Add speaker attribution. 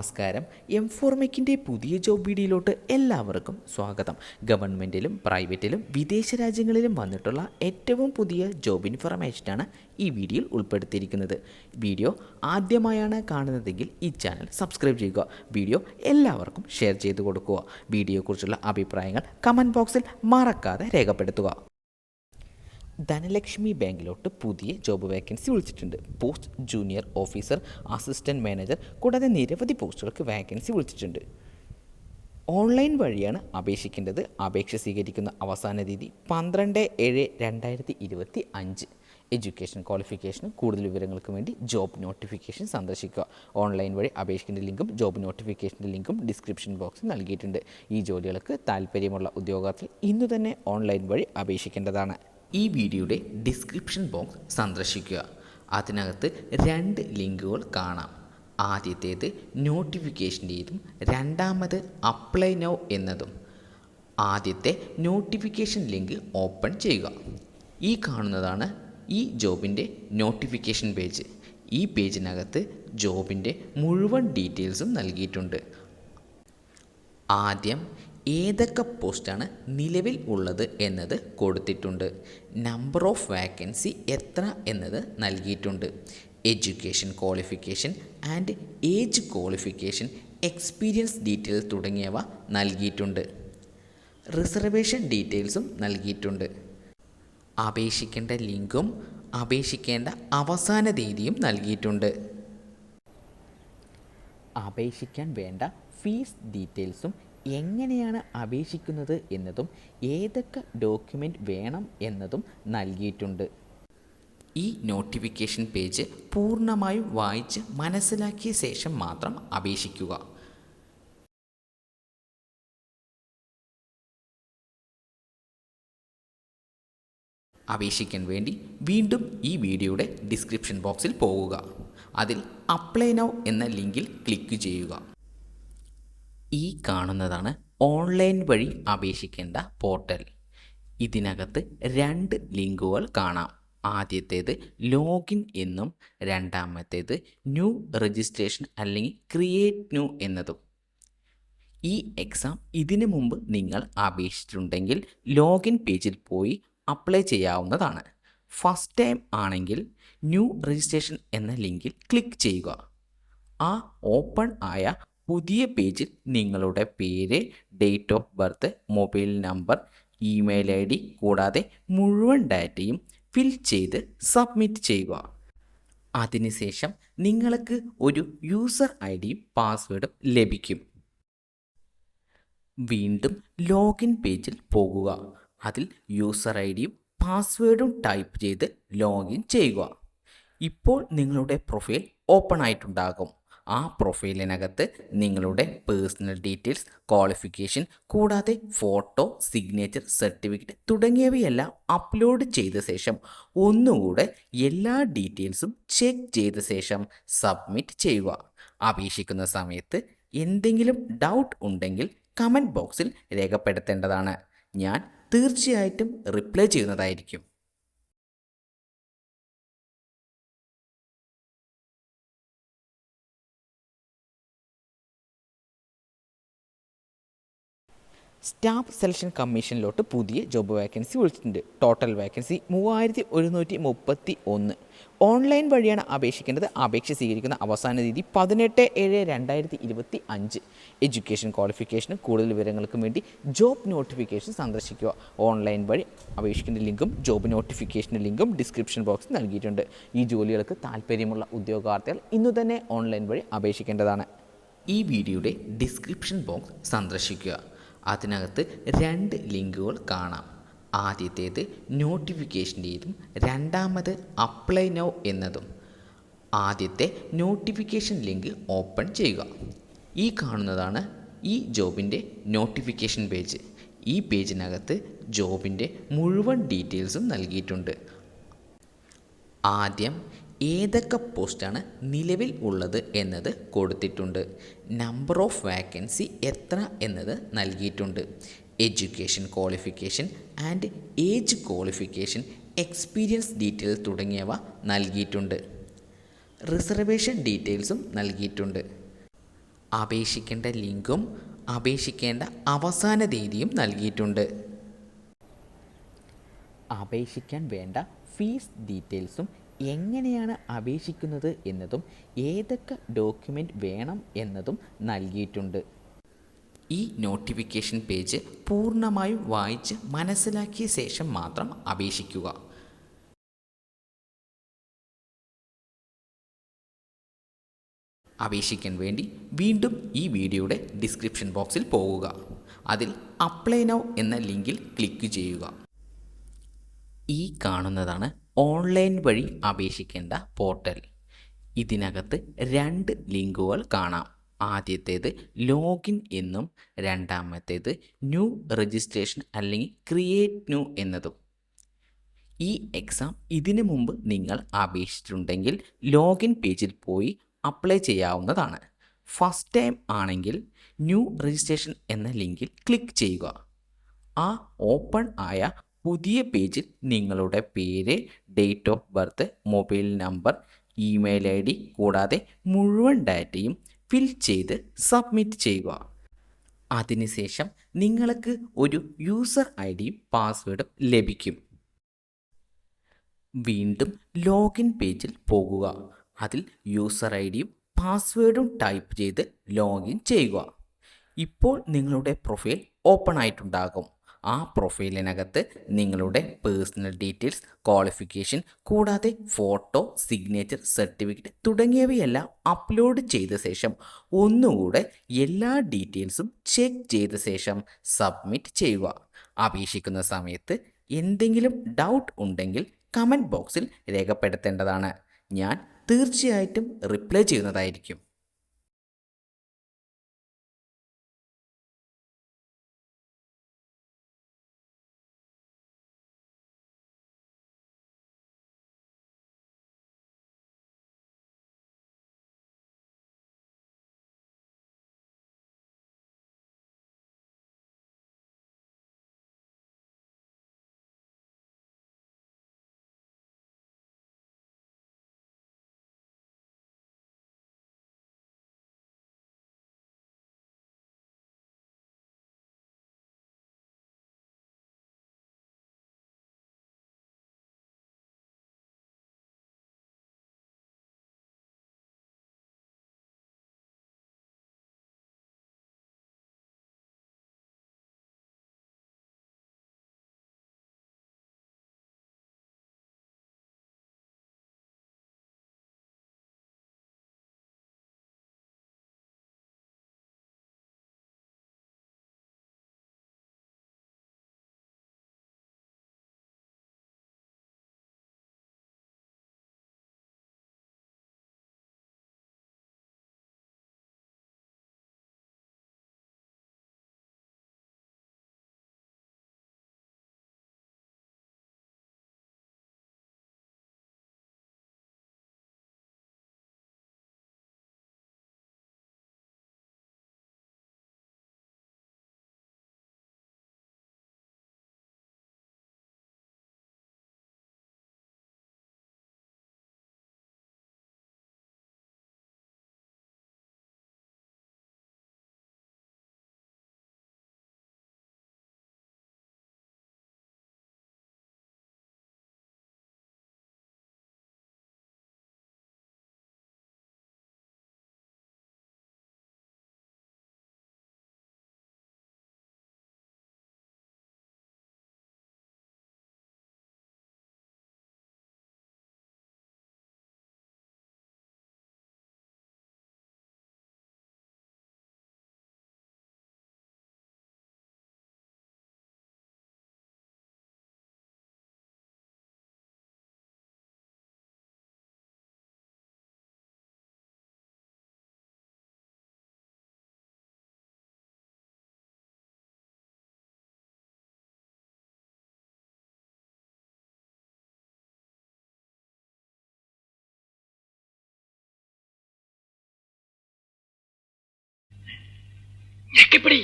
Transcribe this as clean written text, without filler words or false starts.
Speaker 1: നമസ്കാരം. എംഫോർമെക്കിൻ്റെ പുതിയ ജോബ് വീഡിയോയിലോട്ട് എല്ലാവർക്കും സ്വാഗതം. ഗവൺമെൻറ്റിലും പ്രൈവറ്റിലും വിദേശ രാജ്യങ്ങളിലും വന്നിട്ടുള്ള ഏറ്റവും പുതിയ ജോബ് ഇൻഫർമേഷനാണ് ഈ വീഡിയോയിൽ ഉൾപ്പെടുത്തിയിരിക്കുന്നത്. വീഡിയോ ആദ്യമായാണ് കാണുന്നതെങ്കിൽ ഈ ചാനൽ സബ്സ്ക്രൈബ് ചെയ്യുക. വീഡിയോ എല്ലാവർക്കും ഷെയർ ചെയ്ത് കൊടുക്കുക. വീഡിയോയെക്കുറിച്ചുള്ള അഭിപ്രായങ്ങൾ കമൻറ്റ് ബോക്സിൽ മറക്കാതെ രേഖപ്പെടുത്തുക. ധനലക്ഷ്മി ബാങ്കിലോട്ട് പുതിയ ജോബ് വേക്കൻസി വിളിച്ചിട്ടുണ്ട്. Post junior officer, assistant manager കൂടാതെ നിരവധി പോസ്റ്റുകൾക്ക് വേക്കൻസി വിളിച്ചിട്ടുണ്ട്. ഓൺലൈൻ വഴിയാണ് അപേക്ഷിക്കേണ്ടത്. അപേക്ഷ സ്വീകരിക്കുന്ന അവസാന തീയതി 12/7/2025. എഡ്യൂക്കേഷൻ ക്വാളിഫിക്കേഷനും കൂടുതൽ വിവരങ്ങൾക്ക് വേണ്ടി ജോബ് നോട്ടിഫിക്കേഷൻ സന്ദർശിക്കുക. ഓൺലൈൻ വഴി അപേക്ഷിക്കേണ്ട ലിങ്കും ജോബ് നോട്ടിഫിക്കേഷൻ്റെ ലിങ്കും ഡിസ്ക്രിപ്ഷൻ ബോക്സിൽ നൽകിയിട്ടുണ്ട്. ഈ ജോലികൾക്ക് താല്പര്യമുള്ള ഉദ്യോഗാർത്ഥികൾ ഇന്നു തന്നെ ഓൺലൈൻ വഴി അപേക്ഷിക്കേണ്ടതാണ്. ഈ വീഡിയോയുടെ ഡിസ്ക്രിപ്ഷൻ ബോക്സ് സന്ദർശിക്കുക. അതിനകത്ത് 2 ലിങ്കുകൾ കാണാം. ആദ്യത്തേത് നോട്ടിഫിക്കേഷൻ്റേതും രണ്ടാമത് അപ്ലൈ നൗ എന്നതും. ആദ്യത്തെ നോട്ടിഫിക്കേഷൻ ലിങ്ക് ഓപ്പൺ ചെയ്യുക. ഈ കാണുന്നതാണ് ഈ ജോബിൻ്റെ നോട്ടിഫിക്കേഷൻ പേജ്. ഈ പേജിനകത്ത് ജോബിൻ്റെ മുഴുവൻ ഡീറ്റെയിൽസും നൽകിയിട്ടുണ്ട്. ആദ്യം ഏതൊക്കെ പോസ്റ്റാണ് നിലവിൽ ഉള്ളത് എന്നത് കൊടുത്തിട്ടുണ്ട്. നമ്പർ ഓഫ് വാക്കൻസി എത്ര എന്നത് നൽകിയിട്ടുണ്ട്. Education qualification and age qualification, experience detail തുടങ്ങിയവ നൽകിയിട്ടുണ്ട്. റിസർവേഷൻ ഡീറ്റെയിൽസും നൽകിയിട്ടുണ്ട്. അപേക്ഷിക്കേണ്ട ലിങ്കും അപേക്ഷിക്കേണ്ട അവസാന തീയതിയും നൽകിയിട്ടുണ്ട്. അപേക്ഷിക്കാൻ വേണ്ട ഫീസ് ഡീറ്റെയിൽസും എങ്ങനെയാണ് അപേക്ഷിക്കുന്നത് എന്നതും ഏതൊക്കെ ഡോക്യുമെൻ്റ് വേണം എന്നതും നൽകിയിട്ടുണ്ട്. ഈ നോട്ടിഫിക്കേഷൻ പേജ് പൂർണ്ണമായും വായിച്ച് മനസ്സിലാക്കിയ ശേഷം മാത്രം അപേക്ഷിക്കുക. അപേക്ഷിക്കാൻ വേണ്ടി വീണ്ടും ഈ വീഡിയോയുടെ ഡിസ്ക്രിപ്ഷൻ ബോക്സിൽ പോകുക. അതിൽ അപ്ലൈ നൗ എന്ന ലിങ്കിൽ ക്ലിക്ക് ചെയ്യുക. ഈ കാണുന്നതാണ് ഓൺലൈൻ വഴി അപേക്ഷിക്കേണ്ട പോർട്ടൽ. ഇതിനകത്ത് 2 ലിങ്കുകൾ കാണാം. ആദ്യത്തേത് ലോഗിൻ എന്നും രണ്ടാമത്തേത് ന്യൂ രജിസ്ട്രേഷൻ അല്ലെങ്കിൽ ക്രിയേറ്റ് ന്യൂ എന്നതും. ഈ എക്സാം ഇതിനു മുമ്പ് നിങ്ങൾ അപേക്ഷിച്ചിട്ടുണ്ടെങ്കിൽ ലോഗിൻ പേജിൽ പോയി അപ്ലൈ ചെയ്യാവുന്നതാണ്. ഫസ്റ്റ് ടൈം ആണെങ്കിൽ ന്യൂ രജിസ്ട്രേഷൻ എന്ന ലിങ്കിൽ ക്ലിക്ക് ചെയ്യുക. ആ ഓപ്പൺ ആയ പുതിയ പേജിൽ നിങ്ങളുടെ പേര്, date of birth, mobile number, email ID കൂടാതെ മുഴുവൻ ഡാറ്റയും ഫിൽ ചെയ്ത് സബ്മിറ്റ് ചെയ്യുക. അതിനുശേഷം നിങ്ങൾക്ക് ഒരു യൂസർ IDയും പാസ്വേഡും ലഭിക്കും. വീണ്ടും ലോഗിൻ പേജിൽ പോകുക. അതിൽ യൂസർ IDയും പാസ്വേഡും ടൈപ്പ് ചെയ്ത് ലോഗിൻ ചെയ്യുക. ഇപ്പോൾ നിങ്ങളുടെ പ്രൊഫൈൽ ഓപ്പൺ ആയിട്ടുണ്ടാകും. ആ പ്രൊഫൈലിനകത്ത് നിങ്ങളുടെ പേഴ്സണൽ ഡീറ്റെയിൽസ്, ക്വാളിഫിക്കേഷൻ കൂടാതെ ഫോട്ടോ, സിഗ്നേച്ചർ, സർട്ടിഫിക്കറ്റ് തുടങ്ങിയവയെല്ലാം അപ്ലോഡ് ചെയ്ത ശേഷം ഒന്നുകൂടെ എല്ലാ ഡീറ്റെയിൽസും ചെക്ക് ചെയ്ത ശേഷം സബ്മിറ്റ് ചെയ്യുക. അപേക്ഷിക്കുന്ന സമയത്ത് എന്തെങ്കിലും ഡൗട്ട് ഉണ്ടെങ്കിൽ കമൻറ്റ് ബോക്സിൽ രേഖപ്പെടുത്തേണ്ടതാണ്. ഞാൻ തീർച്ചയായിട്ടും റിപ്ലൈ ചെയ്യുന്നതായിരിക്കും. സ്റ്റാഫ് സെലക്ഷൻ കമ്മീഷനിലോട്ട് പുതിയ ജോബ് വേക്കൻസി വിളിച്ചിട്ടുണ്ട്. Total vacancy 3131. ഓൺലൈൻ വഴിയാണ് അപേക്ഷിക്കേണ്ടത്. അപേക്ഷ സ്വീകരിക്കുന്ന അവസാന തീയതി 18/7/2025. എഡ്യൂക്കേഷൻ ക്വാളിഫിക്കേഷനും കൂടുതൽ വിവരങ്ങൾക്കും വേണ്ടി ജോബ് നോട്ടിഫിക്കേഷൻ സന്ദർശിക്കുക. ഓൺലൈൻ വഴി അപേക്ഷിക്കേണ്ട ലിങ്കും ജോബ് നോട്ടിഫിക്കേഷൻ്റെ ലിങ്കും ഡിസ്ക്രിപ്ഷൻ ബോക്സിൽ നൽകിയിട്ടുണ്ട്. ഈ ജോലികൾക്ക് താല്പര്യമുള്ള ഉദ്യോഗാർത്ഥികൾ ഇന്നു തന്നെ ഓൺലൈൻ വഴി അപേക്ഷിക്കേണ്ടതാണ്. ഈ വീഡിയോയുടെ ഡിസ്ക്രിപ്ഷൻ ബോക്സ് സന്ദർശിക്കുക. അതിനകത്ത് 2 ലിങ്കുകൾ കാണാം. ആദ്യത്തേത് നോട്ടിഫിക്കേഷൻ്റേതും രണ്ടാമത് അപ്ലൈ നൗ എന്നതും. ആദ്യത്തെ നോട്ടിഫിക്കേഷൻ ലിങ്ക് ഓപ്പൺ ചെയ്യുക. ഈ കാണുന്നതാണ് ഈ ജോബിൻ്റെ നോട്ടിഫിക്കേഷൻ പേജ്. ഈ പേജിനകത്ത് ജോബിൻ്റെ മുഴുവൻ ഡീറ്റെയിൽസും നൽകിയിട്ടുണ്ട്. ആദ്യം ഏതൊക്കെ പോസ്റ്റാണ് നിലവിൽ ഉള്ളത് എന്നത് കൊടുത്തിട്ടുണ്ട്. നമ്പർ ഓഫ് വാക്കൻസി എത്ര എന്നത് നൽകിയിട്ടുണ്ട്. Education qualification and age qualification, experience detail തുടങ്ങിയവ നൽകിയിട്ടുണ്ട്. റിസർവേഷൻ ഡീറ്റെയിൽസും നൽകിയിട്ടുണ്ട്. അപേക്ഷിക്കേണ്ട ലിങ്കും അപേക്ഷിക്കേണ്ട അവസാന തീയതിയും നൽകിയിട്ടുണ്ട്. അപേക്ഷിക്കാൻ വേണ്ട ഫീസ് ഡീറ്റെയിൽസും എങ്ങനെയാണ് അപേക്ഷിക്കുന്നത് എന്നതും ഏതൊക്കെ ഡോക്യുമെൻ്റ് വേണം എന്നതും നൽകിയിട്ടുണ്ട്. ഈ നോട്ടിഫിക്കേഷൻ പേജ് പൂർണ്ണമായും വായിച്ച് മനസ്സിലാക്കിയ ശേഷം മാത്രം അപേക്ഷിക്കുക. അപേക്ഷിക്കാൻ വേണ്ടി വീണ്ടും ഈ വീഡിയോയുടെ ഡിസ്ക്രിപ്ഷൻ ബോക്സിൽ പോകുക. അതിൽ അപ്ലൈ നൗ എന്ന ലിങ്കിൽ ക്ലിക്ക് ചെയ്യുക. ഈ കാണുന്നതാണ് ഓൺലൈൻ വഴി അപേക്ഷിക്കേണ്ട പോർട്ടൽ. ഇതിനകത്ത് 2 ലിങ്കുകൾ കാണാം. ആദ്യത്തേത് ലോഗിൻ എന്നും രണ്ടാമത്തേത് ന്യൂ രജിസ്ട്രേഷൻ അല്ലെങ്കിൽ ക്രിയേറ്റ് ന്യൂ എന്നതും. ഈ എക്സാം ഇതിനു മുമ്പ് നിങ്ങൾ അപേക്ഷിച്ചിട്ടുണ്ടെങ്കിൽ ലോഗിൻ പേജിൽ പോയി അപ്ലൈ ചെയ്യാവുന്നതാണ്. ഫസ്റ്റ് ടൈം ആണെങ്കിൽ ന്യൂ രജിസ്ട്രേഷൻ എന്ന ലിങ്കിൽ ക്ലിക്ക് ചെയ്യുക. ആ ഓപ്പൺ ആയ പുതിയ പേജിൽ നിങ്ങളുടെ പേര്, date of birth, mobile number, email I D കൂടാതെ മുഴുവൻ ഡാറ്റയും ഫിൽ ചെയ്ത് സബ്മിറ്റ് ചെയ്യുക. അതിനുശേഷം നിങ്ങൾക്ക് ഒരു യൂസർ ഐ ഡിയും പാസ്വേഡും ലഭിക്കും. വീണ്ടും ലോഗിൻ പേജിൽ പോകുക. അതിൽ യൂസർ ഐ ഡിയും പാസ്വേഡും ടൈപ്പ് ചെയ്ത് ലോഗിൻ ചെയ്യുക. ഇപ്പോൾ നിങ്ങളുടെ പ്രൊഫൈൽ ഓപ്പൺ ആയിട്ടുണ്ടാകും. ആ പ്രൊഫൈലിനകത്ത് നിങ്ങളുടെ പേഴ്സണൽ ഡീറ്റെയിൽസ്, ക്വാളിഫിക്കേഷൻ കൂടാതെ ഫോട്ടോ, സിഗ്നേച്ചർ, സർട്ടിഫിക്കറ്റ് തുടങ്ങിയവയെല്ലാം അപ്ലോഡ് ചെയ്ത ശേഷം ഒന്നുകൂടെ എല്ലാ ഡീറ്റെയിൽസും ചെക്ക് ചെയ്ത ശേഷം സബ്മിറ്റ് ചെയ്യുക. അപേക്ഷിക്കുന്ന സമയത്ത് എന്തെങ്കിലും ഡൗട്ട് ഉണ്ടെങ്കിൽ കമൻറ്റ് ബോക്സിൽ രേഖപ്പെടുത്തേണ്ടതാണ്. ഞാൻ തീർച്ചയായിട്ടും റിപ്ലൈ ചെയ്യുന്നതായിരിക്കും.
Speaker 2: ഞെക്കിപ്പിടി.